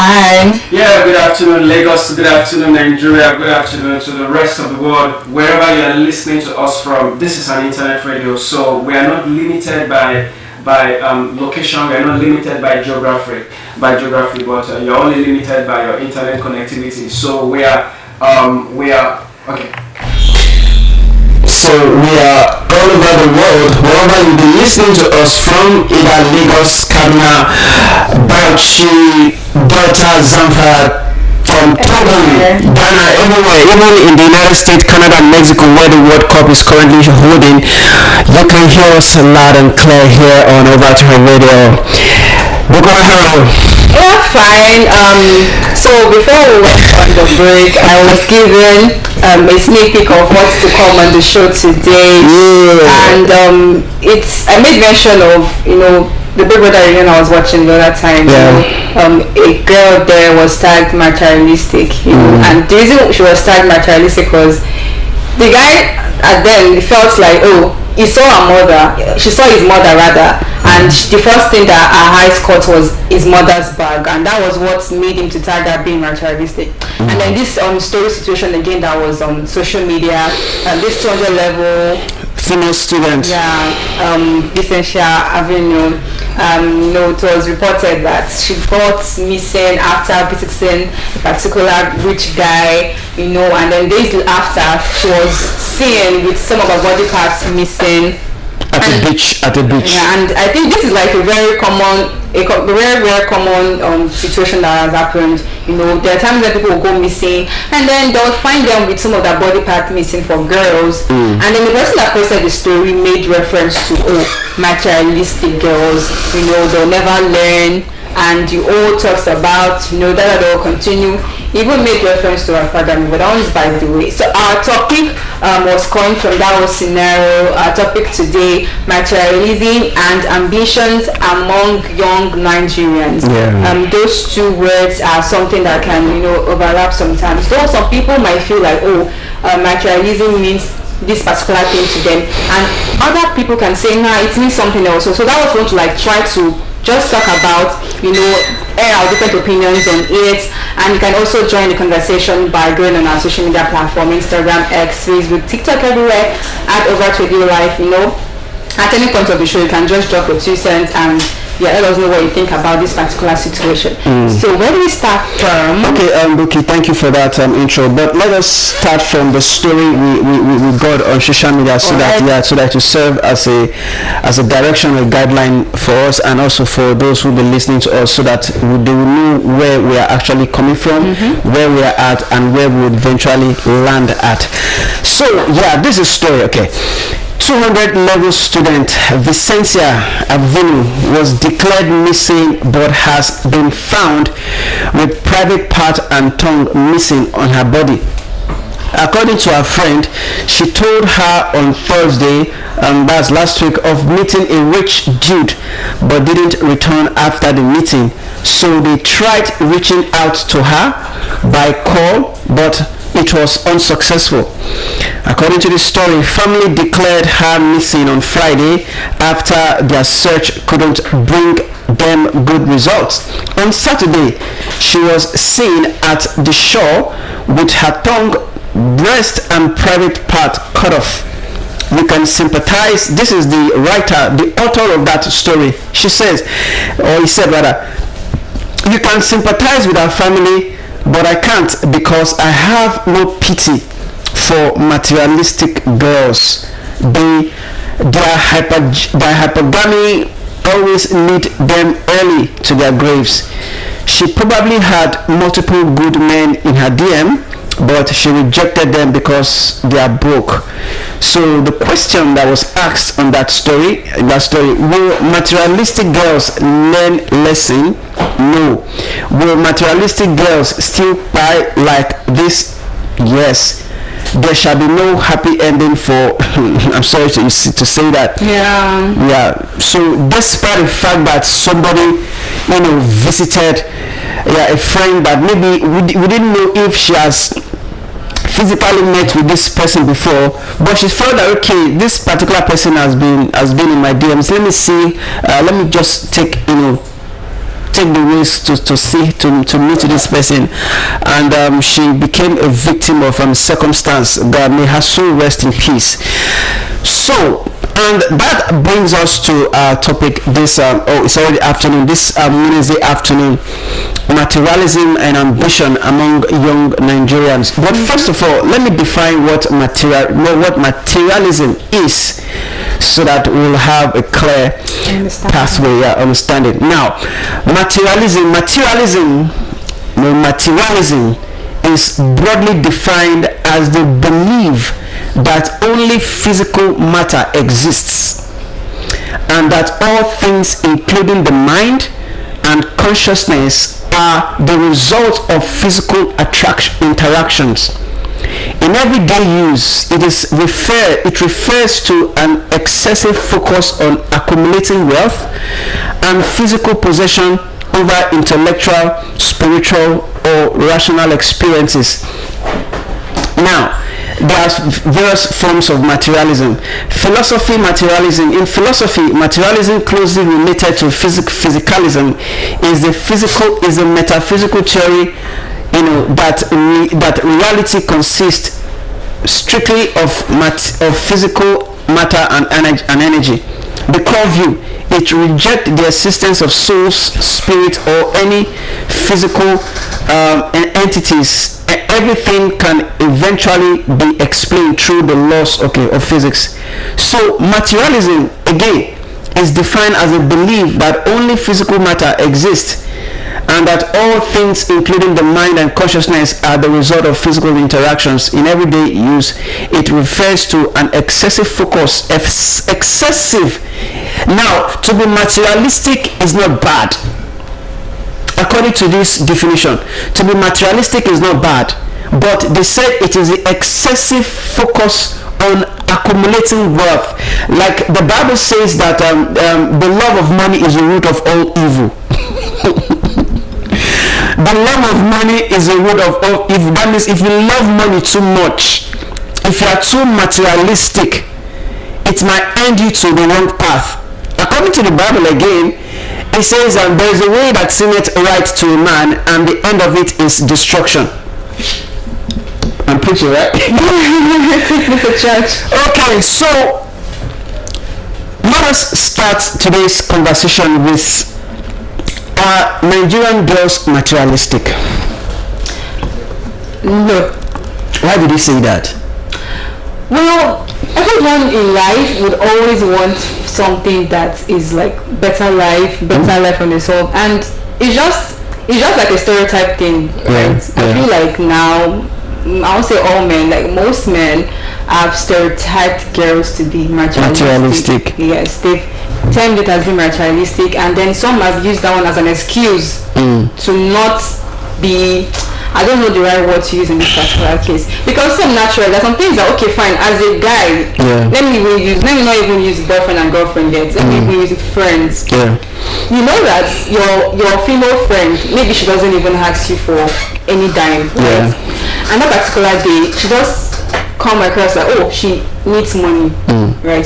Hi. Yeah, good afternoon Lagos, good afternoon Nigeria, good afternoon to the rest of the world, wherever you are listening to us from. This is an internet radio, so we are not limited by location, we are not limited by geography, but you're only limited by your internet connectivity. So we are okay. So we are all over the world, wherever you be listening to us from, either Lagos, Kaduna, Bauchi, Delta, Zamfara, from Togo, Ghana, everywhere, even in the United States, Canada, and Mexico, where the World Cup is currently holding. You can hear us loud and clear here on Overt Radio. Hello. Yeah, fine. So before we went on the break, I was given a sneak peek of what's to come on the show today, and I made mention of the Big Brother reunion I was watching the other time. A girl there was tagged materialistic, and the reason she was tagged materialistic was the guy then felt like, she saw his mother rather, and the first thing that her eyes caught was his mother's bag, and that was what made him to tag her being materialistic. And then this story situation again that was on social media, this 200 level female student, Essential Avenue, it was reported that she got missing after visiting a particular rich guy, and then days after she was seen with some of her body parts missing at a beach. Yeah, and I think this is like a very common situation that has happened. There are times that people will go missing, and then they'll find them with some of their body part missing for girls. And then the person that posted the story made reference to materialistic girls. They'll never learn, and the old talks about that they'll continue. Even made reference to our father, but that one's by the way. So our topic was coming from that whole scenario. Our topic today: materialism and ambitions among young Nigerians. Those two words are something that can overlap sometimes. Though some people might feel like materialism means this particular thing to them, and other people can say it means something else. So that was going to try to just talk about air our different opinions on it, and you can also join the conversation by going on our social media platform: Instagram, X, Facebook, TikTok, everywhere at Overt Radio Live. At any point of the show you can just drop your 2 cents and let us know what you think about this particular situation. So where do we start from? Okay, Buki, thank you for that intro. But let us start from the story we got on social media, so that to serve as a direction, a guideline for us, and also for those who be listening to us, so that they will know where we are actually coming from, where we are at, and where we would eventually land at. So this is story. Okay. 200 level student Vicencia Avinu was declared missing, but has been found with private part and tongue missing on her body. According to her friend, she told her on Thursday, that's last week, of meeting a rich dude, but didn't return after the meeting. So they tried reaching out to her by call, but it was unsuccessful. According to the story, family declared her missing on Friday after their search couldn't bring them good results. On Saturday, she was seen at the shore with her tongue, breast, and private part cut off. You can sympathize. This is the author of that story. She says, or he said rather, you can sympathize with our family, but I can't, because I have no pity for materialistic girls. Their hypergamy always lead them early to their graves. She probably had multiple good men in her DM, but she rejected them because they are broke. So the question that was asked on that story, will materialistic girls learn lesson? No. Will materialistic girls still buy like this? Yes. There shall be no happy ending for I'm sorry to say that. So despite the fact that somebody visited a friend that maybe we didn't know if she has physically met with this person before, but she felt that this particular person has been in my DMs. Let me see, let me just take take the risk to meet this person, and she became a victim of circumstance. God may her soul rest in peace. So, and that brings us to our topic this it's already afternoon, this Wednesday afternoon: materialism and ambition among young Nigerians. But first of all, let me define what materialism is, so that we'll have a clear pathway, understanding. Now, materialism is broadly defined as the belief that only physical matter exists, and that all things, including the mind and consciousness, are the result of physical interactions. In everyday use, it refers to an excessive focus on accumulating wealth and physical possession over intellectual, spiritual, or rational experiences. Now, there are various forms of materialism. Materialism. In philosophy, materialism, closely related to physicalism, is a metaphysical theory, that reality consists strictly of physical matter and energy. The core view: it rejects the existence of souls, spirit, or any physical entities. Everything can eventually be explained through the laws of physics. So materialism, again, is defined as a belief that only physical matter exists, and that all things, including the mind and consciousness, are the result of physical interactions. In everyday use, it refers to an excessive focus. Now, to be materialistic is not bad. According to this definition, to be materialistic is not bad, but they said it is the excessive focus on accumulating wealth. Like the Bible says that the love of money is the root of all evil. The love of money is the root of all evil. That means if you love money too much, if you are too materialistic, it might end you to the wrong path. According to the Bible, again, it says there is a way that seemeth right to a man, and the end of it is destruction. I'm preaching, right? Okay, so let us start today's conversation with Nigerian girls materialistic. No. Why did you say that? Well, everyone in life would always want something that is like better life on its own, and it's just like a stereotype thing, right? I feel like now, I won't say all men, like most men have stereotyped girls to be materialistic. Yes, they've termed it as being materialistic, and then some have used that one as an excuse to not be, I don't know the right word to use in this particular case, because some natural, there's some things that, okay, fine, as a guy, let me not even use boyfriend and girlfriend yet, let me even use friends. You know that your female friend, maybe she doesn't even ask you for any dime, right? And that particular day, she just come across like, oh, she needs money, right?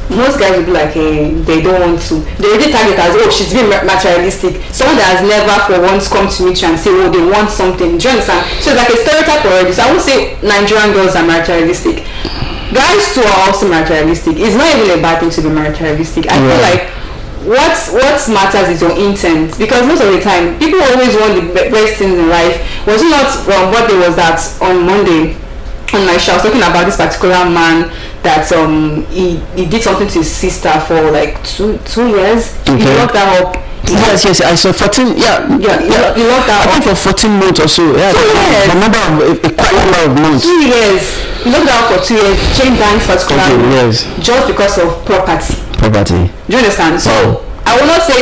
Most guys will be like, hey, they don't want to. They already target as, oh, she's being materialistic. Someone that has never for once come to meet you and say, oh, they want something. Do you understand? So it's like a stereotype already. So I would say Nigerian girls are materialistic. Guys too are also materialistic. It's not even a bad thing to be materialistic. I feel like what matters is your intent, because most of the time people always want the best things in life. Was it not what there was that on Monday on my show, I was talking about this particular man that he did something to his sister for like two years. He locked her up. Yes, I saw 14. He locked her up. I think for 14 months or so. Yeah, a number of quite a lot of months. 2 years. He locked her up for 2 years. Changed banks particularly just because of property. Do you understand? So I will not say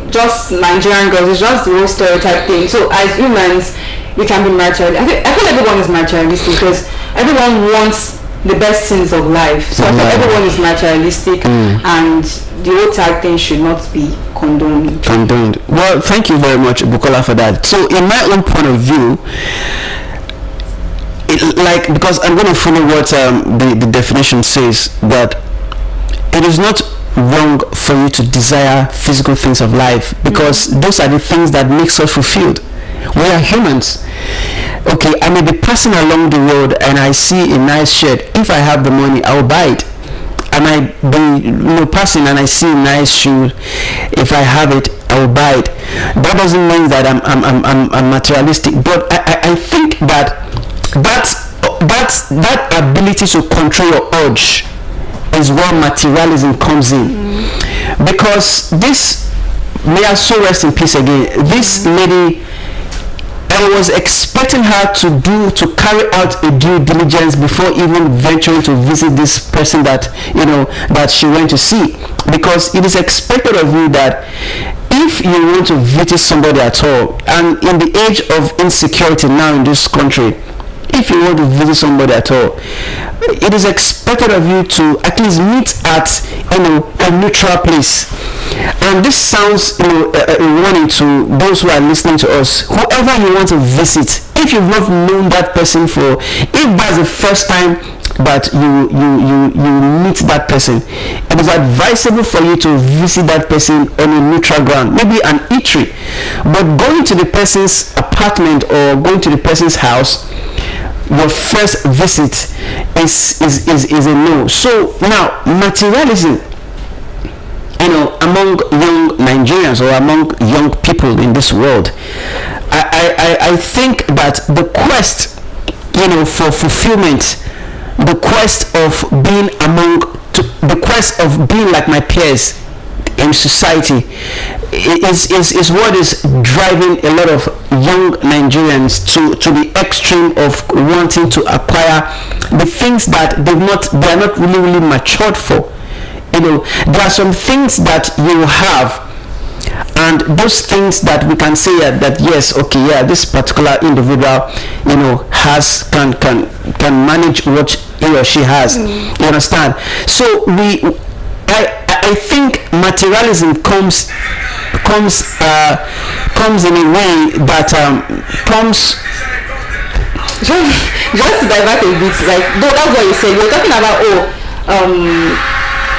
just Nigerian girls. It's just the whole stereotype thing. So as humans, we can be materialistic. I feel everyone is materialistic because everyone wants the best things of life. So I feel everyone is materialistic, and the whole tag thing should not be condoned. Well, thank you very much, Bukola, for that. So in my own point of view, because I'm going to follow what the definition says, that it is not wrong for you to desire physical things of life, because those are the things that makes us fulfilled. We are humans. Okay, I may be passing along the road and I see a nice shirt. If I have the money, I will buy it. I might be passing and I see a nice shoe. If I have it, I will buy it. That doesn't mean that I'm materialistic, but I think that ability to control your urge is where materialism comes in. Because this, may I so rest in peace again, this lady, I was expecting her to carry out a due diligence before even venturing to visit this person that that she went to see, because it is expected of you that if you want to visit somebody at all, and in the age of insecurity now in this country, if you want to visit somebody at all, it is expected of you to at least meet at a neutral place. And this sounds a warning to those who are listening to us. Whoever you want to visit, if you've not known that person if that's the first time that you meet that person, it is advisable for you to visit that person on a neutral ground, maybe an eatery. But going to the person's apartment or going to the person's house, your first visit is a no. So now, materialism, among young Nigerians or among young people in this world, I think that the quest, for fulfillment, the quest of being like my peers in society is what is driving a lot of young Nigerians to the extreme of wanting to acquire the things that they are not really matured for. There are some things that you have, and those things that we can say that yes, okay, yeah, this particular individual can manage what he or she has. You understand? So I think materialism comes in a way that comes just to divert a bit, like that's what you said. You're talking about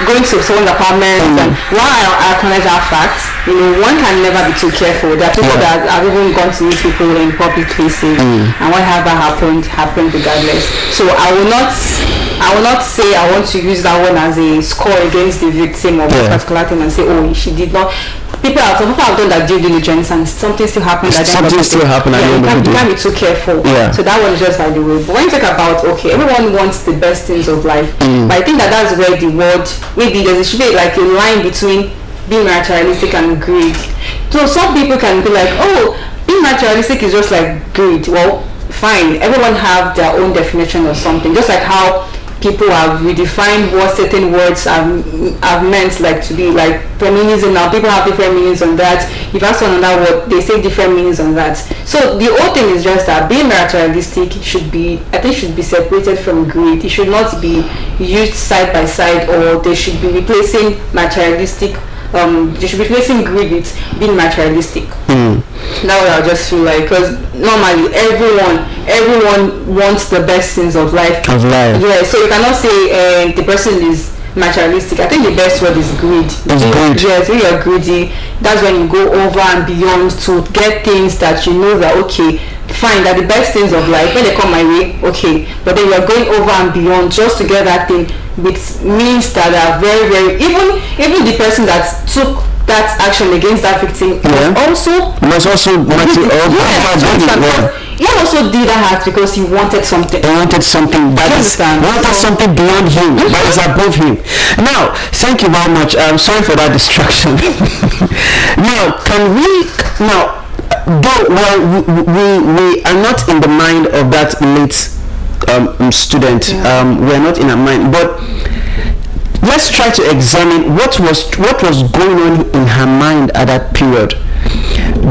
going to someone's apartment, and while I acknowledge our facts, one can never be too careful. There are people that have even gone to meet people in public places, and whatever happened regardless. So I will not say I want to use that one as a score against the victim of this particular thing and say, oh, she did not. Some people have done that due diligence and something still happened. Something still happened. You can't be too careful. Yeah. So that one is just by the way. But when you talk about, okay, everyone wants the best things of life, but I think that's where the word, maybe there should be like a line between being materialistic and greed. So some people can be like, oh, being materialistic is just like greed. Well, fine. Everyone have their own definition of something. Just like how people have redefined what certain words have meant, like to be like feminism. Now people have different meanings on that. If you ask another word, they say different meanings on that. So the whole thing is just that being materialistic should be separated from greed. It should not be used side by side, or they should be replacing materialistic. They should be replacing greed with being materialistic. That's what I just feel like, because normally everyone wants the best things of life. Yeah, so you cannot say the person is materialistic. I think the best word is greed. Yes, when you're greedy, that's when you go over and beyond to get things that you know that okay, fine, that the best things of life, when they come my way, okay, but then you're going over and beyond just to get that thing with means that are very, very, even the person that took that action against that victim must also he also did that because he wanted something. Something beyond him, that is above him. Now, thank you very much. I'm sorry for that distraction. Now, we are not in the mind of that late student. We're not in her mind, but let's try to examine what was going on in her mind at that period.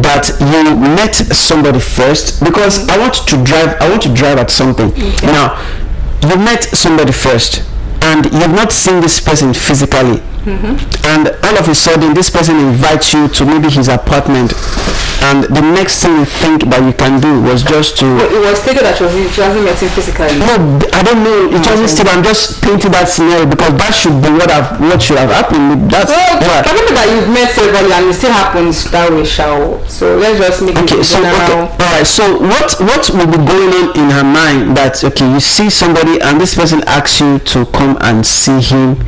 That you met somebody first, because I want to drive at something. Now, you met somebody first, and you've not seen this person physically. and all of a sudden this person invites you to maybe his apartment, and the next thing you think that you can do was just to... Well, it was stated that she hasn't met him physically. No, I don't know. It wasn't still. I'm just painting that scenario because that should be what should have happened. That's I remember that you've met several and it still happens that way, shall. So let's just make it general. All right. So what will be going on in her mind that you see somebody and this person asks you to come and see him,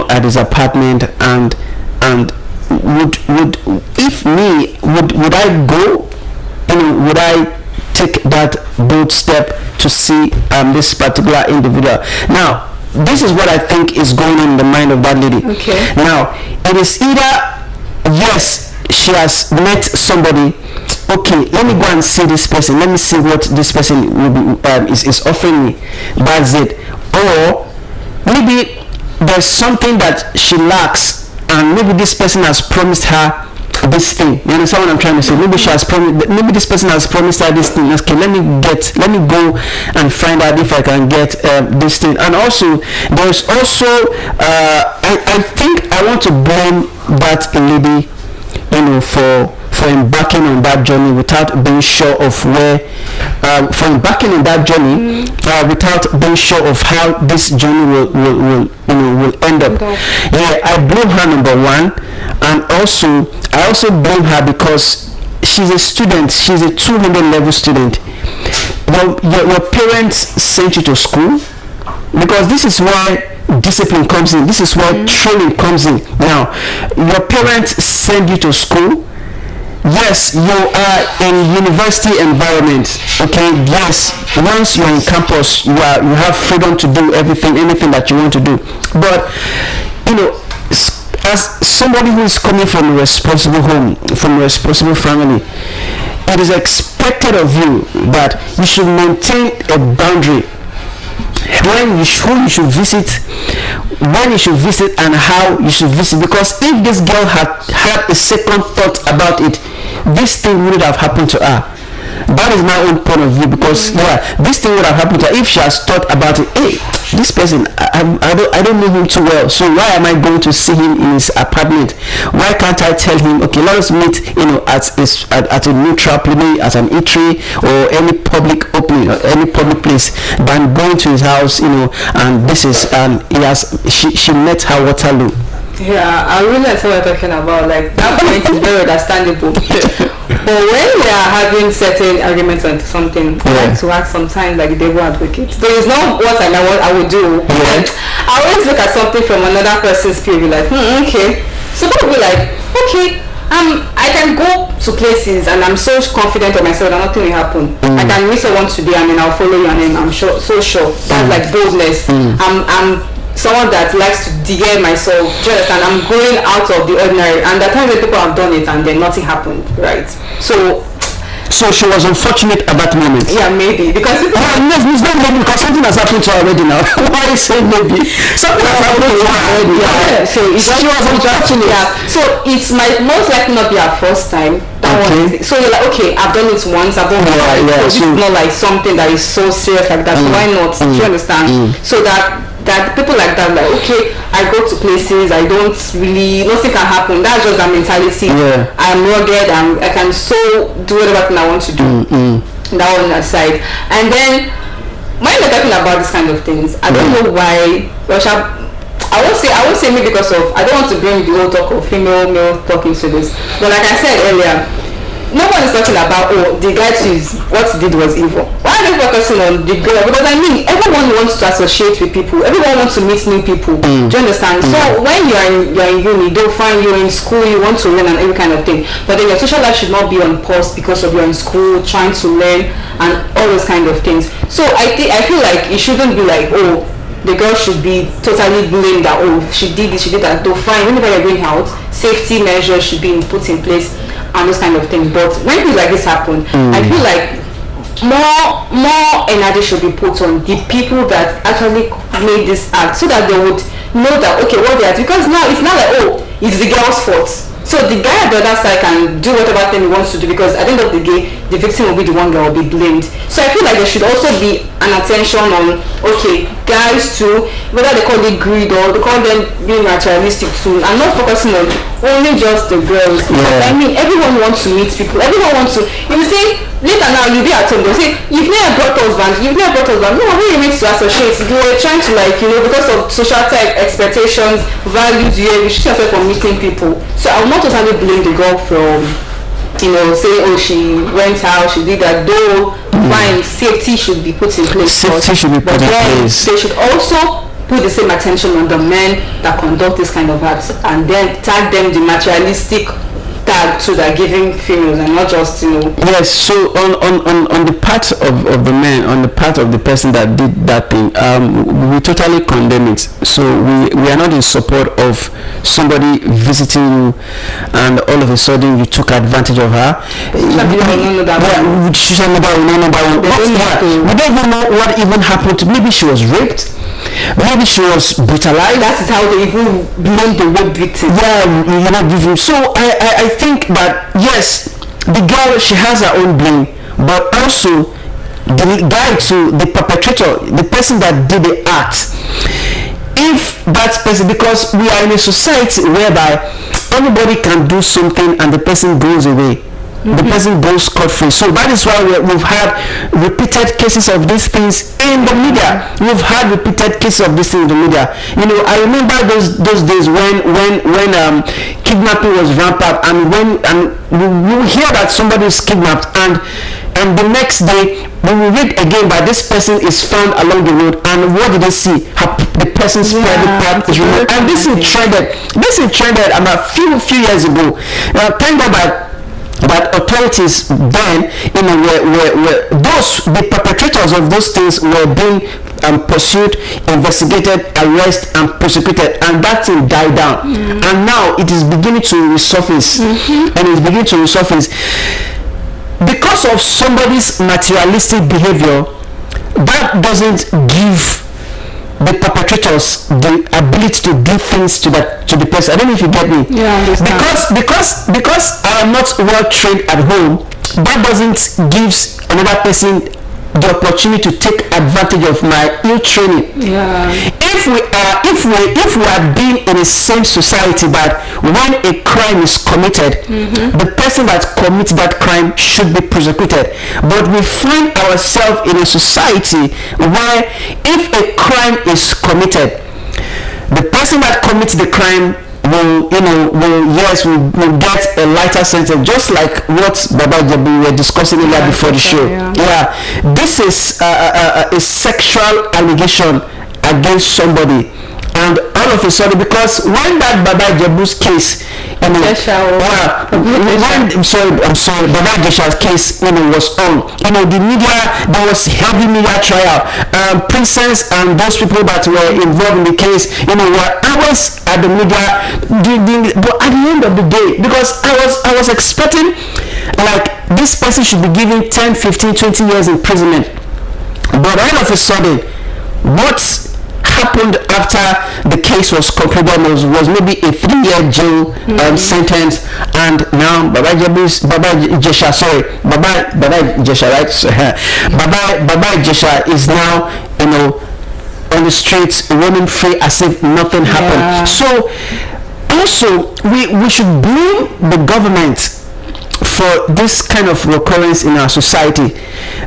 at his apartment, and would I go? Would I take that bold step to see this particular individual? Now, this is what I think is going on in the mind of that lady. Okay. Now, it is either yes, she has met somebody. Okay, let me go and see this person. Let me see what this person will be is offering me. That's it. Or maybe there's something that she lacks, and maybe this person has promised her this thing. You understand what I'm trying to say? Maybe she has promised. Maybe this person has promised her this thing. Okay, let me go and find out if I can get this thing. And also, there's also I think I want to blame that lady, for embarking on that journey without being sure of where, for embarking on that journey without being sure of how this journey will end up. Yeah, I blame her, number one, and I also blame her because she's a student. She's a 200 level student. Your parents sent you to school because this is where discipline comes in. This is where training comes in. Now, your parents send you to school. Yes, you are in university environment. Okay, yes, once you're in campus, you have freedom to do anything that you want to do. But as somebody who is coming from a responsible home, from a responsible family, it is expected of you that you should maintain a boundary who you should visit, when you should visit, and how you should visit. Because if this girl had a second thought about it, this thing wouldn't have happened to her. That is my own point of view, because this thing would have happened to her if she has thought about it. Hey, this person, I don't know him too well, so why am I going to see him in his apartment? Why can't I tell him, okay, let us meet at a neutral place, maybe at an eatery or any public opening or any public place, than going to his house, and this is she met her Waterloo. Yeah, I really understand what you're talking about. Like, that point is very understandable. But when we are having certain arguments on something, I like to act sometimes like the devil advocate. There is not what I would do. Yeah. I always look at something from another person's view, like, okay. So people will be like, okay, I can go to places and I'm so confident of myself that nothing will happen. I can meet someone today and then I'll follow you and then I'm so sure. That's like boldness. I'm someone that likes to dare myself. Do you understand? I'm going out of the ordinary, and the times that people have done it and then nothing happened, right? So she was unfortunate at that moment. Yeah, maybe because it's not maybe because something has happened to her already now. Why you say maybe? Something has happened to her already. Yeah. So she was unfortunate. Yeah. So it might most likely not be her first time. So you're like, okay, I've done it once. I've done it twice. So this is not like something that is so serious like that. So why not? Do you understand? So that people like that, like, okay, I go to places, I don't really, nothing can happen. That's just that mentality. I'm rugged, I can so do whatever thing I want to do. That one aside. And then when you're talking about this kind of things, I don't know why I won't say maybe because of, I don't want to bring the whole talk of female male talking to this, but like I said earlier, no one is talking about, the guy what he did was evil. Why are they focusing on the girl? Because everyone wants to associate with people. Everyone wants to meet new people. Do you understand? So when you're in uni, they'll find you in school, you want to learn and every kind of thing. But then your social life should not be on pause because of you're in school trying to learn and all those kind of things. So I feel like it shouldn't be like, the girl should be totally blamed that she did this, she did that. Though fine, whenever you're going out, safety measures should be put in place and those kind of things. But when things like this happen, I feel like more energy should be put on the people that actually made this act, so that they would know that okay, what they are, because now it's not like it's the girl's fault. So the guy at the other side can do whatever thing he wants to do, because at the end of the day, the victim will be the one that will be blamed. So I feel like there should also be an attention on, okay, guys too, whether they call it greed or they call them being materialistic too, and not focusing on only just the girls. Yeah. I mean, everyone wants to meet people. Everyone wants to. You will say later now you'll be at home. They'll say you've never brought husband. You've never brought husband. No, when you meet to associate, you were trying to, like, you know, because of social type expectations, values, you restrict yourself from meeting people. So I will not totally blame the girl from, you know, saying, oh, she went out, she did that. Though fine, safety should be put in place. Safety should be put in place. They should also put the same attention on the men that conduct this kind of acts, and then tag them the materialistic tag, so they're giving females and not just, you know. Yes, so on the part of the man, on the part of the person that did that thing, we totally condemn it. So we are not in support of somebody visiting you and all of a sudden you took advantage of her. We don't even know what even happened. Maybe she was raped. Maybe she was brutalized. That is how they even blame the rape victim. Yeah, so I think that yes, the girl, she has her own blame, but also the guy too, the perpetrator, the person that did the act. If that person, because we are in a society whereby anybody can do something and the person goes away. The person goes scot-free. So that is why we've had repeated cases of these things in the media. We've had repeated cases of these things in the media. You know, I remember those days when kidnapping was rampant, and we hear that somebody is kidnapped, and the next day we will read again that this person is found along the road, and what did they see? The person's private part is removed. And this is trended about a few years ago. Thank God that authorities then, you know, were the perpetrators of those things were being pursued, investigated, arrested, and prosecuted, and that thing died down. And now it is beginning to resurface, and it's beginning to resurface because of somebody's materialistic behavior. That doesn't give the perpetrators the ability to do things to the person. I don't know if you get me. Yeah, I understand. Because I am not well trained at home, that doesn't give another person the opportunity to take advantage of my ill training. Yeah. If we are being in the same society that when a crime is committed, the person that commits that crime should be prosecuted. But we find ourselves in a society where if a crime is committed, the person that commits the crime will get a lighter sentence, just like what Baba Jabu were discussing earlier before the show. Yeah, this is a sexual allegation against somebody, and all of a sudden, because when that Baba Jabu's case, Baba Jesha's case, was on, the media, there was heavy media trial. Princess and those people that were involved in the case, were hours at the media, but at the end of the day, because I was expecting like this person should be given 10, 15, 20 years imprisonment, but all of a sudden, what happened after the case was concluded was maybe a 3-year jail sentence, and now Baba Jesha is now on the streets roaming free as if nothing happened. So also we should blame the government for this kind of recurrence in our society,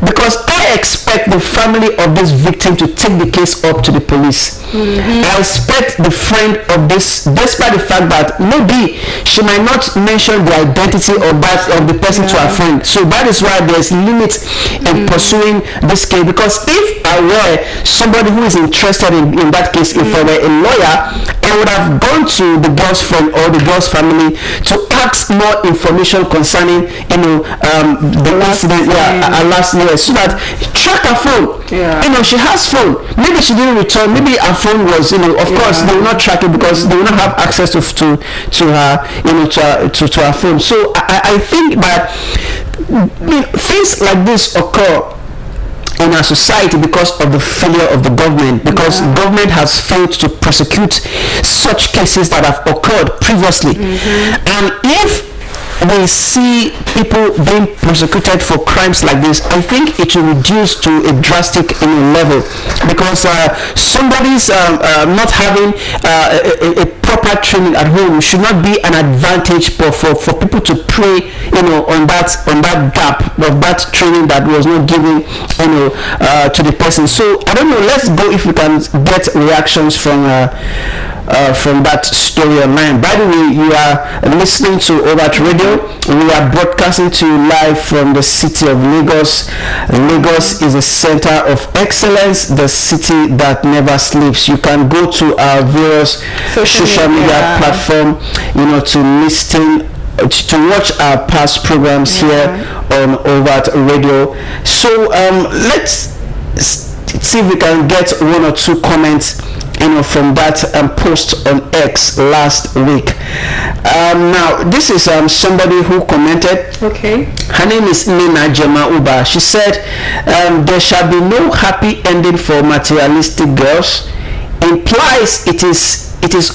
because I expect the family of this victim to take the case up to the police. I expect the friend of this, despite the fact that maybe she might not mention the identity or birth of the person to her friend. So that is why there's limits in pursuing this case, because if I were somebody who is interested in that case, if I were a lawyer, I would have gone to the girl's friend or the girl's family to ask more information concerning the incident last year, so that track her phone. She has phone. Maybe she didn't return. Maybe her phone was of course they will not track it because they will not have access to her to her phone. So I think that things like this occur in our society because of the failure of the government, because government has failed to prosecute such cases that have occurred previously. And if we see people being prosecuted for crimes like this, I think it will reduce to a drastic level, because somebody's not having a proper training at home should not be an advantage for people to prey, on that gap of that training that was not given, to the person. So I don't know. Let's go if we can get reactions from that story online. By the way, you are listening to Overt Radio. We are broadcasting to you live from the city of Lagos. Lagos is a center of excellence, the city that never sleeps. You can go to our various social media platform, to listen, to watch our past programs here on Overt Radio. So let's see if we can get one or two comments from that post on X last week. Now this is somebody who commented. Okay. Her name is Nina Jema Uba. She said, there shall be no happy ending for materialistic girls. Implies it is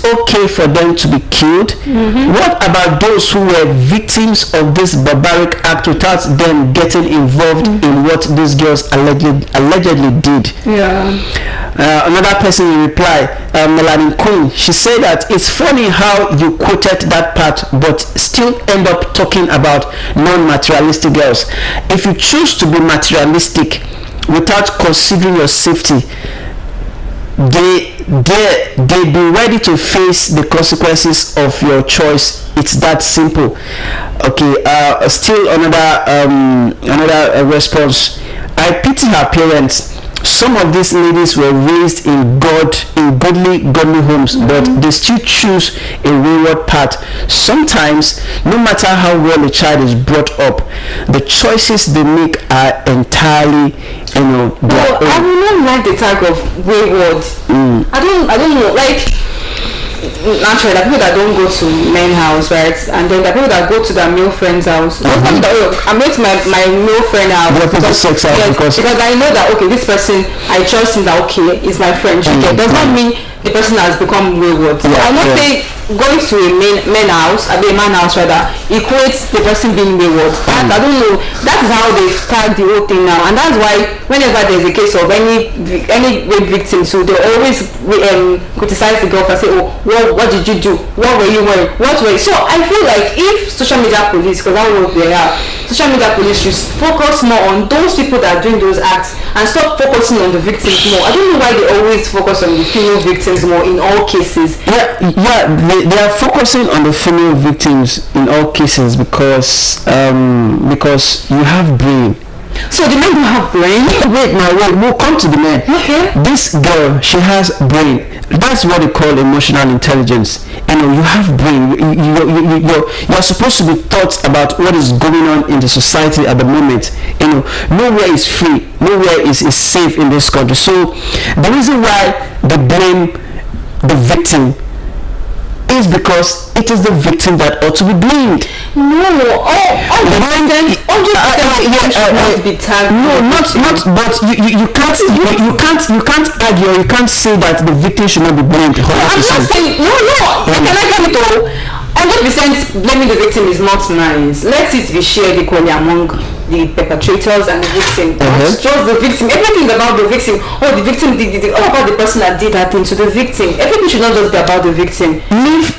okay for them to be killed. What about those who were victims of this barbaric act without them getting involved in what these girls allegedly did? Another person in reply, Melanie Queen, she said that it's funny how you quoted that part but still end up talking about non-materialistic girls. If you choose to be materialistic without considering your safety, they be ready to face the consequences of your choice. It's that simple. Okay. Still another response. I pity her parents. Some of these ladies were raised in godly homes, but they still choose a wayward path. Sometimes, no matter how well a child is brought up, the choices they make are entirely, their own. I will not like the tag of wayward. I don't know, like. Naturally, there are people that don't go to men's house, right? And then there are people that go to their male friend's house. I'm going to my male friend house because I know that this person, I trust him that is my friend. Does not mean the person has become wayward. I'm not saying going to a man house rather equates the person being wayward. I don't know. That is how they start the whole thing now, and that's why whenever there's a case of any rape victim, so they always criticize the girl and say, what did you do? What were you wearing? So I feel like if social media police, because I don't know what they are, social media police should focus more on those people that are doing those acts and stop focusing on the victims more. I don't know why they always focus on the female victims more in all cases. They are focusing on the female victims in all cases because you have brain. So the men don't have brain? Wait, we'll come to the men. Okay. This girl, she has brain. That's what they call emotional intelligence. You have brain. You're supposed to be taught about what is going on in the society at the moment. Nowhere is free. Nowhere is safe in this country. So the reason why they blame the victim is because it is the victim that ought to be blamed. No, you can't argue, you can't say that the victim should not be blamed. I'm not saying can I get it all? 100% blaming the victim is not nice. Let it be shared equally among the perpetrators and the victim. It's just the victim. Everything is about the victim. The victim did it. All about the person that did that thing to the victim. Everything should not just be about the victim. Leave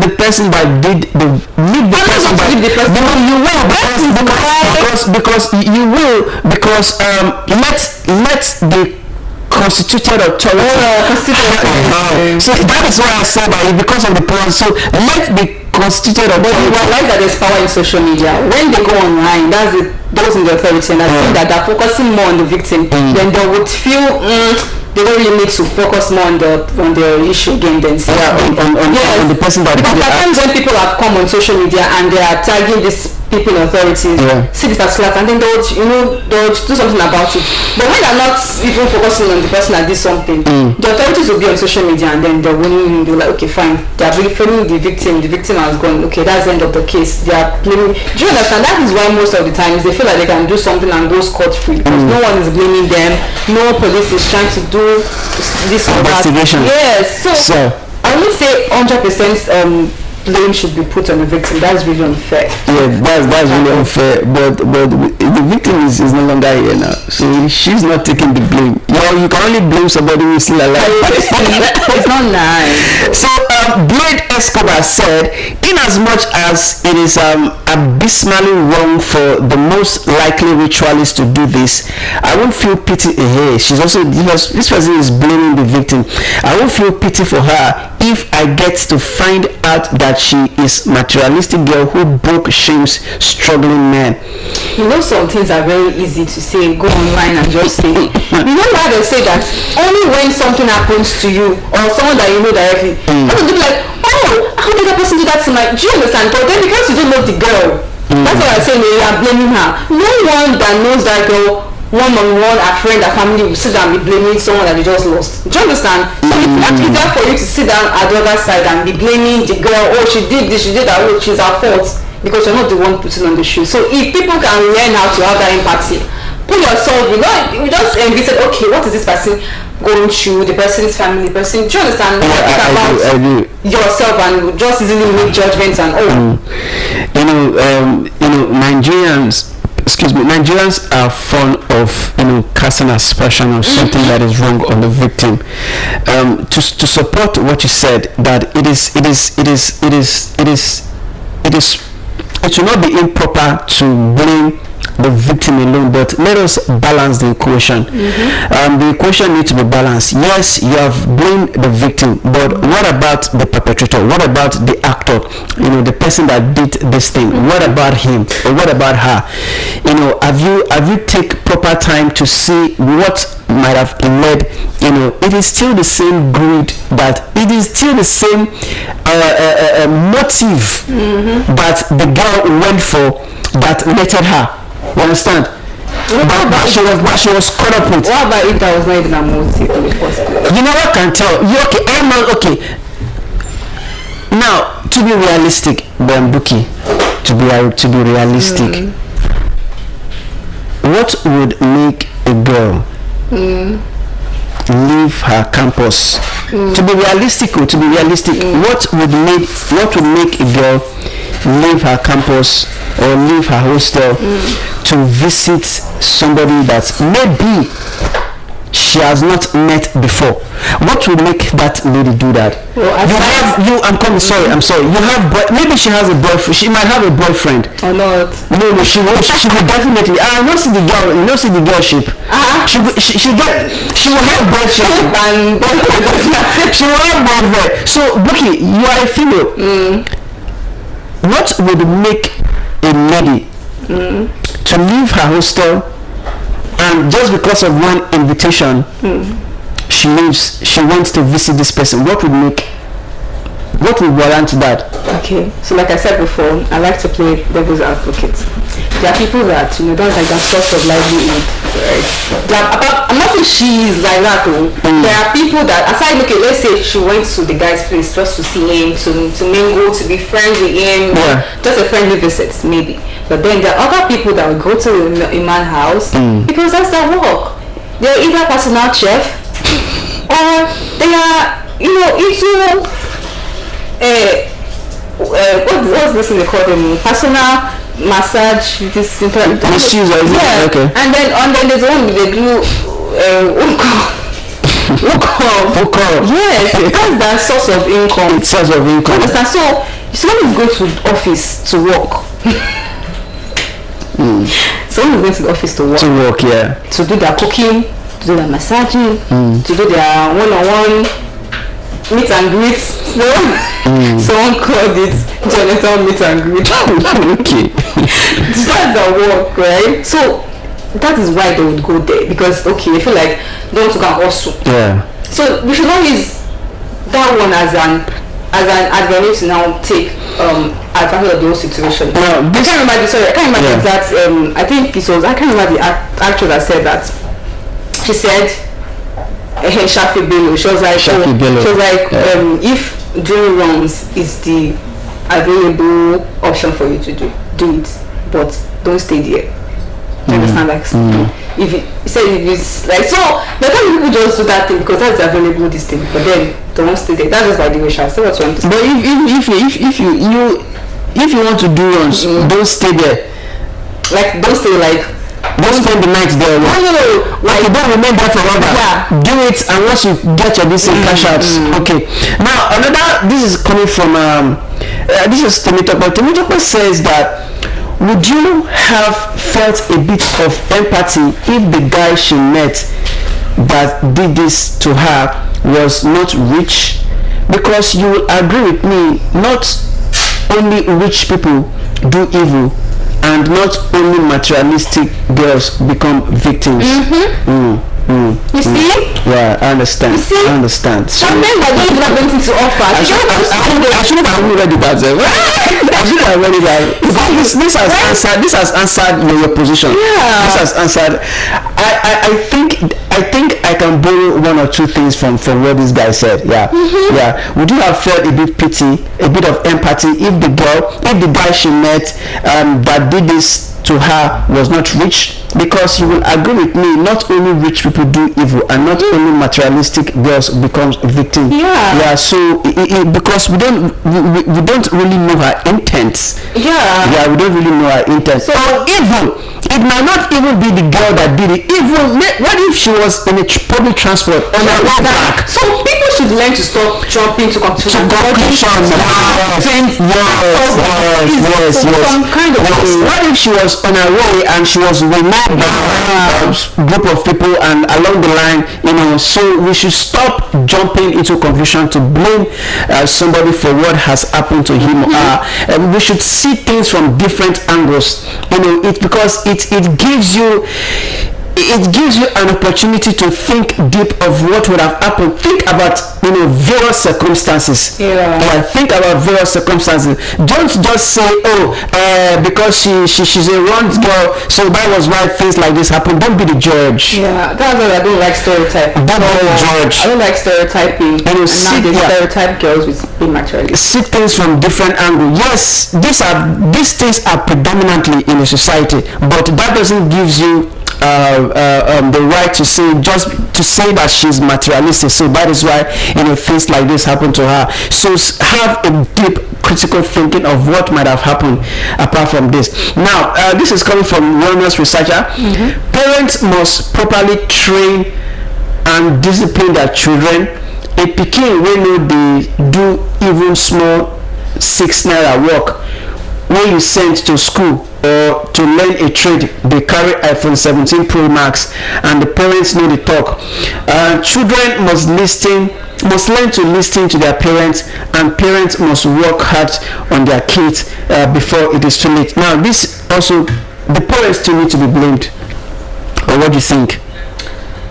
the person that did the. Leave the person that did the person. You will because let the constituted authority. So that is why I say that because of the power. So let the constituted authority. But I like that there's power in social media. When they go online, that's it. Those in the authority, and I think that they're focusing more on the victim. Then they would feel they don't really need to focus more on the issue again. Then on the person that. Because at times when people have come on social media and they are tagging this people in authorities see this particular and then they'll do something about it. But when they're not even focusing on the person that did something, the authorities will be on social media and then they're like, okay, fine, they're blaming the victim has gone, okay, that's the end of the case. They are blaming. Do you understand? That is why most of the times they feel like they can do something and go scot-free because no one is blaming them, no police is trying to do this or that. Yes, so I would say 100% blame should be put on the victim. That's really unfair. Yeah, that's really unfair. But the victim is no longer here now, so she's not taking the blame. You can only blame somebody who's still alive. It's not nice. So Blade Escobar said, in as much as it is abysmally wrong for the most likely ritualist to do this, I won't feel pity. Hey, she's also this person is blaming the victim. I won't feel pity for her if I get to find out that she is materialistic girl who broke shames struggling men. You know, some things are very easy to say. Go online and just say. You know why they say that? Only when something happens to you or someone that you know directly, people will be like, oh, how did that person do that to my? Do you understand? But then because you don't know the girl, that's what I'm saying. You are blaming her. No one that knows that girl one-on-one, a friend, a family will sit down and be blaming someone that they just lost. Do you understand? So it's much easier for you to sit down at the other side and be blaming the girl, oh, she did this, she did that, oh, she's her fault, because you're not the one putting on the shoe. So if people can learn how to have that empathy, put yourself, you just envision, okay, what is this person going through, the person's family, the person, do you understand? I do. Yourself and just easily make judgments and Nigerians are fond of casting aspersion on something that is wrong on the victim. To support what you said, that it should not be improper to blame the victim alone, but let us balance the equation. The equation needs to be balanced. Yes, you have blamed the victim, but what about the perpetrator? What about the actor? The person that did this thing. What about him or what about her? Have you take proper time to see what might have led? It is still the same greed, that it is still the same motive that the girl went for that netted her. You understand? But she was caught up with. What about if that was not even a motive in the first place? You know what can tell? I'm not okay. Now, to be realistic, Buki, to be realistic, what would make a girl leave her campus? To be realistic, what would make a girl leave her campus or leave her hostel to visit somebody that maybe she has not met before? What would make that lady do that? I'm sorry. You have maybe she has a boyfriend. She might have a boyfriend. Or not? No, she will definitely. I don't see the girl. You don't see the girlship. She will have boyfriend. She will have boyfriend. So, Buki, you are a female. What would make a lady to leave her hostel and just because of one invitation she wants to visit this person? What would warrant that? Okay, so like I said before, I like to play devil's advocate. There are people that don't like that source of livelihood, right? I'm not saying she's like that though. There are people that, aside, okay, let's say she went to the guy's place just to see him, to mingle, to be friends with him, just a friendly visit maybe. But then there are other people that will go to a man's house because that's their work. They're either personal chef or they are, into what's this thing they call them? Personal massage. This okay. And then there's one they do yes, that's their source of income. Source of income. So someone is going to office to work. Someone is going to the office to work. Yeah. To do their cooking, to do their massaging, to do their one-on-one meet and greet. Someone called it Jonathan meet and greet. Okay. That's the work, right? So that is why they would go there, because they feel like they want to go and hustle. Yeah. So we should not use that one as an as an advocate to now take advantage of the whole situation. No, I can't remember the exact. I think it was. I can't remember the actress that said that. She said, "Hey, Shafi Bello." She was like, if during runs is the available option for you to do it, but don't stay there." You understand? Like, if it's like, so the time people just do that thing because that's available this thing, but then don't stay there. That's just by the way. Shall say what you want to say. But if you want to do runs, don't stay there. Like, don't stay like. Don't spend the night there. No. Like, you don't remain there forever. Yeah. Do it, and once you get your decent cash out. Okay. Now this is coming from this is Temitope. Temitope says that, would you have felt a bit of empathy if the guy she met that did this to her was not rich? Because you will agree with me, not only rich people do evil, and not only materialistic girls become victims. You see? Yeah, I understand. You see? I understand. Some men that don't even have anything to offer. I should have read it as well. I should have read it as because this has answered your position. Yeah. This has answered. I think I can borrow one or two things from what this guy said. Yeah. Yeah. Would you have felt a bit pity, a bit of empathy if the guy she met that did this to her was not rich? Because you will agree with me, not only rich people do evil, and not only materialistic girls becomes victims. Yeah. So because we don't really know her intents. Yeah, we don't really know her intents. So evil, it might not even be the girl that did it. Even what if she was in a public transport on her way back? So people should learn to stop jumping to conclusions. Yes. What if she was on her way and she was remembered by a group of people, and along the line, so we should stop jumping into conclusion to blame somebody for what has happened to him or her. We should see things from different angles. It's because it gives you an opportunity to think deep of what would have happened. Think about various circumstances. Think about various circumstances. Don't just say, because she's a wrong girl, so that was why things like this happened. Don't be the judge. Yeah, that's why I don't like stereotyping. Don't be the judge. I don't like stereotyping. And now they stereotype girls with being materialistic. See things from different angles. Yes, these things are predominantly in a society, but that doesn't give you the right to say that she's materialistic. So that is why things like this happen to her. So have a deep critical thinking of what might have happened apart from this. Now this is coming from wellness researcher. Parents must properly train and discipline their children. A pikin wey no dey do even small 6 naira work when you send to school or to learn a trade, they carry iPhone 17 Pro Max, and the parents know the talk. Children must learn to listen to their parents, and parents must work hard on their kids before it is too late. Now this also, the parents still need to be blamed, or what do you think?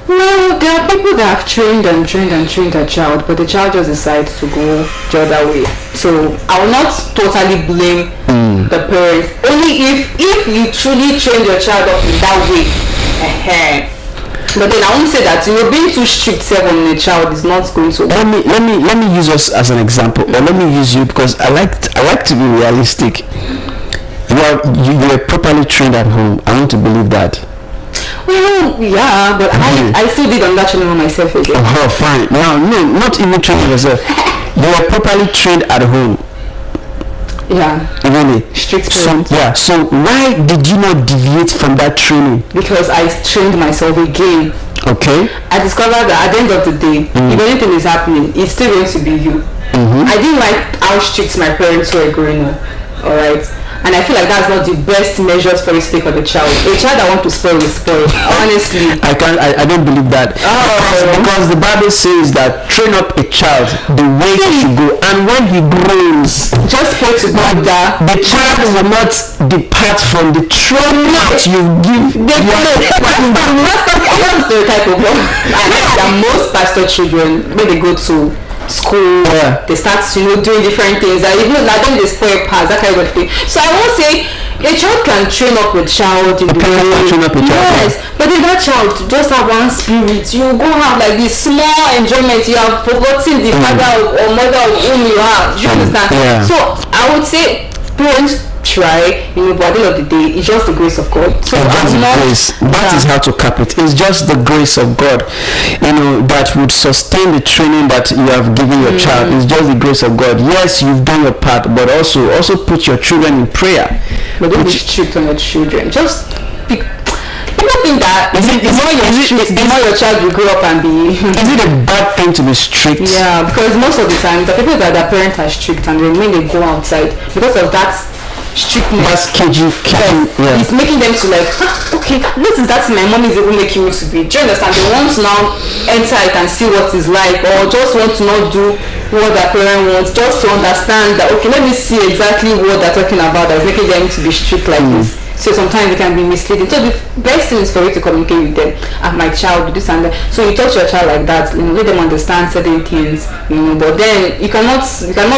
Well, there are people that have trained a child, but the child just decides to go the other way. So I will not totally blame the parents. Only if you truly train your child up in that way. But then I won't say that being too strict on a child is not going to. Let me use us as an example, or let me use you, because I like to be realistic. You were properly trained at home. I want to believe that. Well, yeah, but I still did undertrain myself again. Oh, fine. Now, no, not even training yourself. You were properly trained at home. Yeah. Really? Strict parents. So why did you not deviate from that training? Because I trained myself again. Okay. I discovered that at the end of the day, if anything is happening, it's still going to be you. I didn't like how strict my parents were growing up. Alright? And I feel like that's not the best measures for the sake of the child. A child that wants to spoil is spoiled. Honestly. I don't believe that. Because the Bible says that train up a child the way he should go, and when he grows, just put to God that the child will not depart from the training that you give. That's the type of that most pastor children when they go to school, they start doing different things, and even like them they spoil pass, that kind of thing. So I won't say a child can train up a child in the way, yes, but if that child just have one spirit, you go have like this small enjoyment, you have forgotten the father or mother of whom you have. Do you understand? So I would say parents try, but at the end of the day, it's just the grace of God. So that is how to cap it. It's just the grace of God, that would sustain the training that you have given your child. It's just the grace of God. Yes, you've done your part, but also put your children in prayer. But don't be strict on your children. Just pick. People think that the more your child will grow up and be. Is it a bad thing to be strict? Yeah, because most of the time the people that their parents are strict, and when they go outside because of that strictness, it's making them to like, okay, that's my mom is even making me to be. Do you understand? They want to now enter it and see what it's like, or just want to not do what their parent wants, just to understand that, okay, let me see exactly what they're talking about that's making them to be strict like this. So sometimes it can be misleading. So the best thing is for you to communicate with them. My child, this and that. So you talk to your child like that, let them understand certain things, But then you cannot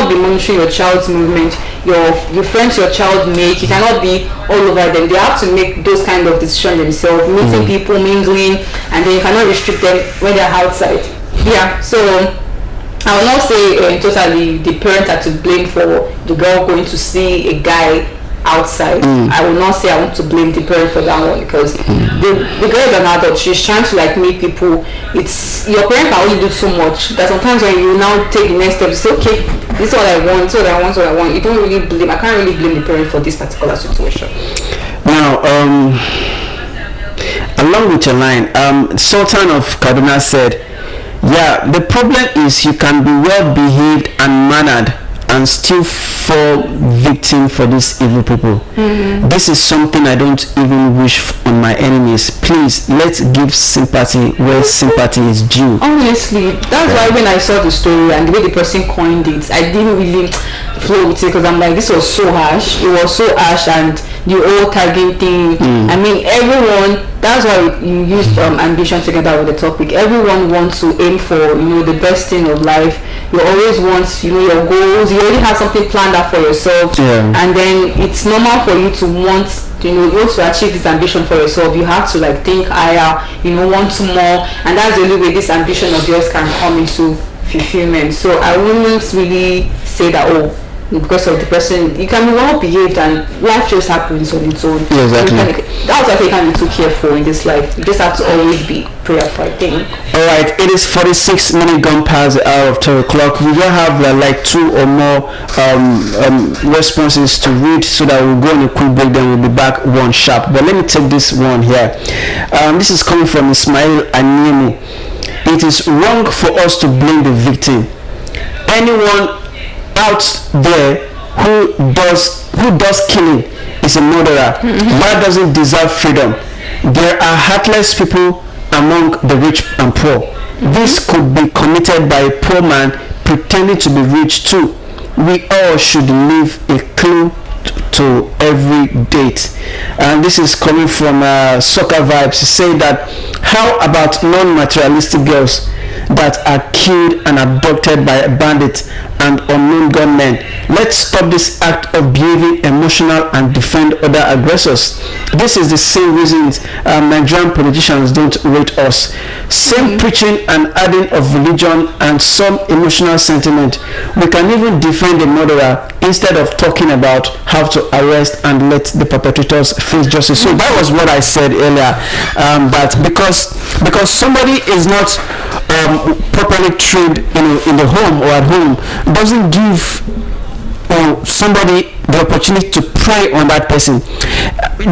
be monitoring your child's movement, your friends your child make. You cannot be all over them. They have to make those kind of decisions themselves, meeting people, mingling, and then you cannot restrict them when they're outside. Yeah. So I will not say totally the parents are to blame for the girl going to see a guy outside. I will not say I want to blame the parent for that one, because the girl is an adult. She's trying to like meet people. It's your parent can only do so much that sometimes when you now take the next step, you say, okay, this is what I want, what I want. You don't really blame. I can't really blame the parent for this particular situation. Now, along with your line, Sultan of Kaduna said, the problem is you can be well behaved and mannered and still fall victim for these evil people. This is something I don't even wish on my enemies. Please, let's give sympathy where sympathy is due. Honestly, that's why when I saw the story and the way the person coined it, I didn't really flow with it, because I'm like, this was so harsh. It was so harsh, and the whole tagging thing. I mean, everyone. That's why you used ambition together with the topic. Everyone wants to aim for the best thing of life. You always want your goals. You already have something planned out for yourself, and then it's normal for you to want to achieve this ambition for yourself. You have to like think higher, want more, and that's the only way this ambition of yours can come into fulfillment. So I wouldn't really say that because of the person, you can be well behaved and life just happens on its own. Exactly. That's why I can't be too careful in this life. You just have to always be prayerful, I think. Alright, it is 46 minutes gone past the hour of 12 o'clock. We will have like 2 or more responses to read, so that we'll go on a quick break, then we'll be back one sharp. But let me take this one here. This is coming from Ismail Anyemu. It is wrong for us to blame the victim. Anyone out there who does killing is a murderer. That doesn't deserve freedom. There are heartless people among the rich and poor. This could be committed by a poor man pretending to be rich too. We all should leave a clue to every date. And this is coming from Soccer Vibes. Say that, how about non-materialistic girls that are killed and abducted by bandits and unknown gunmen? Let's stop this act of behaving emotional and defend other aggressors. This is the same reasons Nigerian politicians don't rate us. Same preaching and adding of religion and some emotional sentiment. We can even defend the murderer instead of talking about how to arrest and let the perpetrators face justice. So that was what I said earlier, that because somebody is not properly trained in the home or at home, doesn't give somebody the opportunity to prey on that person.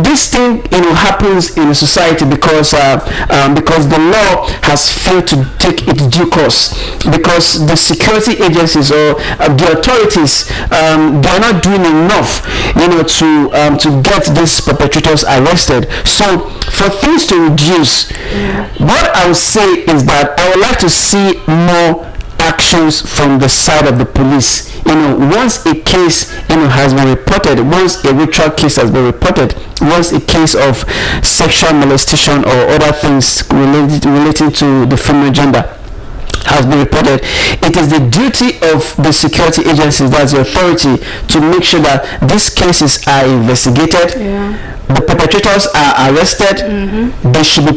This thing happens in a society because the law has failed to take its due course, because the security agencies or the authorities they are not doing enough to get these perpetrators arrested. So for things to reduce, what I would say is that I would like to see more actions from the side of the police. Once a case has been reported, once a ritual case has been reported, once a case of sexual molestation or other things relating to the female gender has been reported, it is the duty of the security agencies, that's the authority, to make sure that these cases are investigated. The perpetrators are arrested. They should be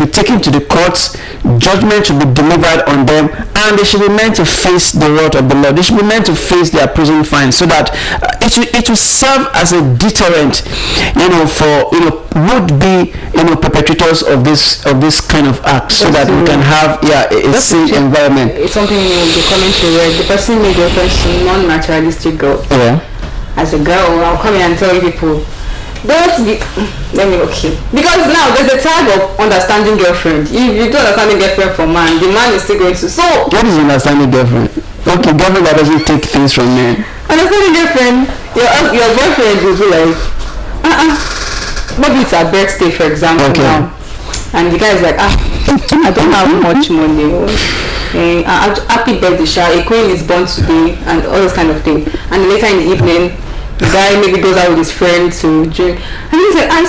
taken to the courts. Judgment should be delivered on them, and they should be meant to face the wrath of the law. They should be meant to face their prison fines, so that it will serve as a deterrent, for would-be perpetrators of this kind of act, so that we can have a safe environment. It's something the commentary where the person made reference to non-materialistic girl. As a girl, I'll come here and tell people, because now there's a tag of understanding girlfriend. If you don't understanding girlfriend for man, the man is still going to. So what is understanding girlfriend? Okay, girlfriend that doesn't take things from men. Understanding girlfriend, your boyfriend will be like, maybe it's a birthday, for example, now, and the guy is like, I don't have much money. Happy birthday, a queen is born today, and all those kind of things. And later in the evening, the guy maybe goes out with his friend to drink, and he's like, I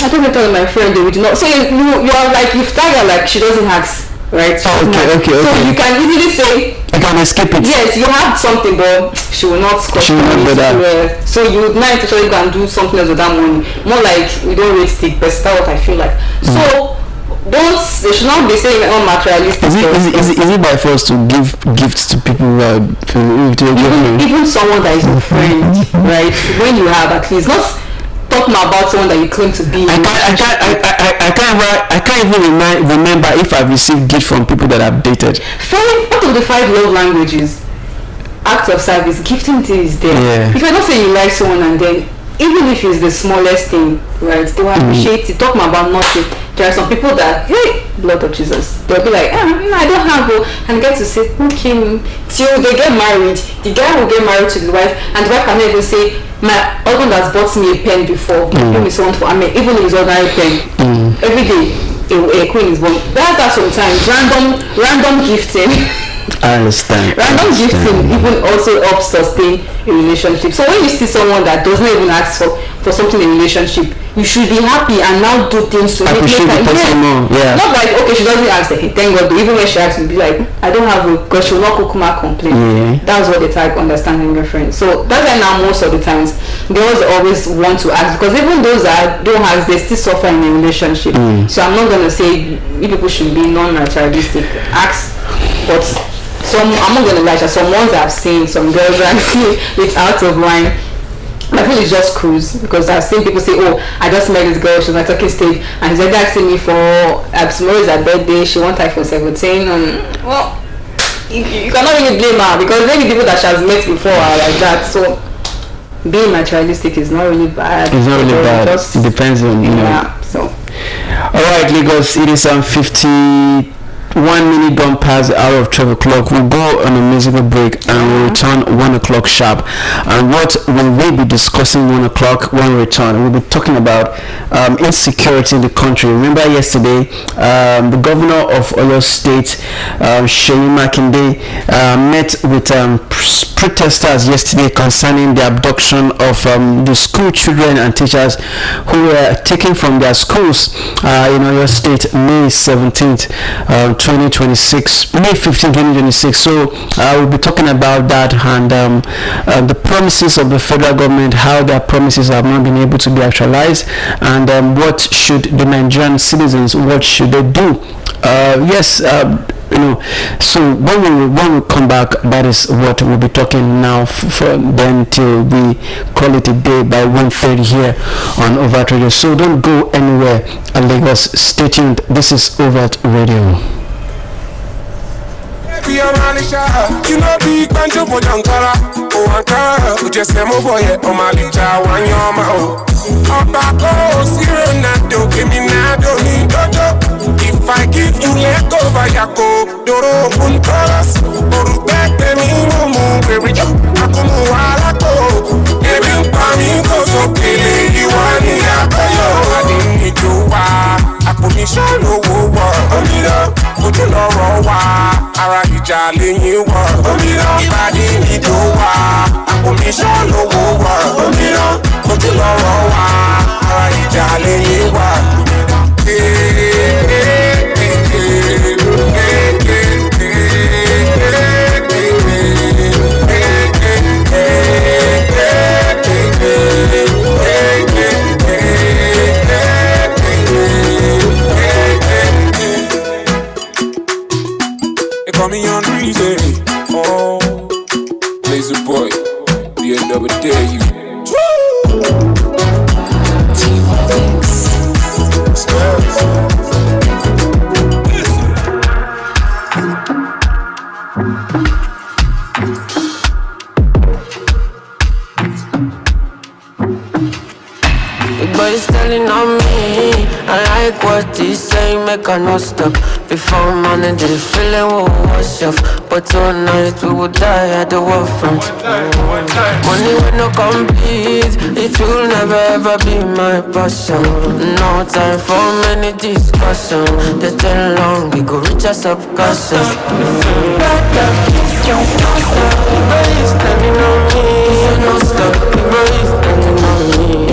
don't tell my friend they would not. So you are like, you've tagged her like she doesn't ask, right? Okay. So you can easily say, you can escape it. Yes, you have something, but she will not score. She will not do that. So you would not actually go and do something else with that money. More like we don't rate stick, but that's what I feel like. So they should not be saying materialistic. Is it by force to give gifts to people who are even someone that is a friend, right? When you have, at least not talking about someone that you claim to be. I can't even remember if I've received gifts from people that I've dated. Part of the 5 love languages, acts of service, gifting is there. If I don't say you like someone, and then even if it's the smallest thing, right, they will appreciate it. Talking about nothing. There are some people that, hey, blood of Jesus, they'll be like, I don't have one, and get to say, okay, till they get married. The guy will get married to the wife, and the wife can even say, my husband has bought me a pen before. Give me someone for, even if it's ordinary pen. Every day, a queen is born. That's that sometimes. Random gifting. I understand. Random gifting even also helps sustain a relationship. So when you see someone that does not even ask for something in a relationship, you should be happy and now do things to make the person more. Not like, okay, she doesn't ask, hey, thank God, but even when she asks, you'll be like, I don't have a, because she will not complain. That's what they tag understanding girlfriend. So that's why now most of the times girls always want to ask, because even those that don't ask, they still suffer in a relationship. So I'm not going to say you people should be non-materialistic. Ask, but I'm not going to lie, some ones I've seen, some girls that I've seen, it's out of line. I feel it's just cruise, because I've seen people say, I just met this girl, she's my talking stage, and she's asking me for tomorrow is her birthday, she wants iPhone 17, and well, you cannot really blame her, because maybe people that she has met before are like that. So being materialistic is not really bad. It's not really bad. It depends on So alright, Lagos, it is 51 minute gone past the hour of 12 o'clock. We'll go on a musical break and we'll return 1 o'clock sharp. And what will we be discussing 1 o'clock when we return? We'll be talking about insecurity in the country. Remember yesterday, the governor of Oyo State, Seyi Makinde, met with protesters yesterday concerning the abduction of the school children and teachers who were taken from their schools in Oyo State May 17th, 2026, May 15, 2026. So we'll be talking about that and the promises of the federal government, how their promises have not been able to be actualized, and what should the Nigerian citizens, what should they do? So when we come back, that is what we'll be talking now for then till we call it a day by 1:30 here on Overt Radio. So don't go anywhere, Lagos. Stay tuned. This is Overt Radio. You know big banjo for Jankara, Ankara, just a move boy on my licha, one yama. Obako, Sironado, give me nado, ni dodo. If I give you let go, Vayako, Doro, Puntoras, or back the minimum, very young, Akumu Walako, Evin Pamigo, so Kili, you want me up, I didn't need you. Akumisha no war, ojú lọ́rọ̀ wa, ara ìjà lẹ́yìn wa. Ìbàdí mi tó wà, àkùnmíṣọ́ lówó wa. Ojú lọ́rọ̀ wa, ara ìjà lẹ́yìn wa. call me on Reezy. Oh, Laser Boy, the end of the day, you. Boys telling on me, I like what he's saying, make I no stop. Before morning, the feeling will wash off. But tonight we will die at the war front. Money will not complete, it will never ever be my passion. No time for many discussions. They tell long, we go reach us up cautions. Bad love, don't stop. Boys telling on me, no stop. Boys telling on me.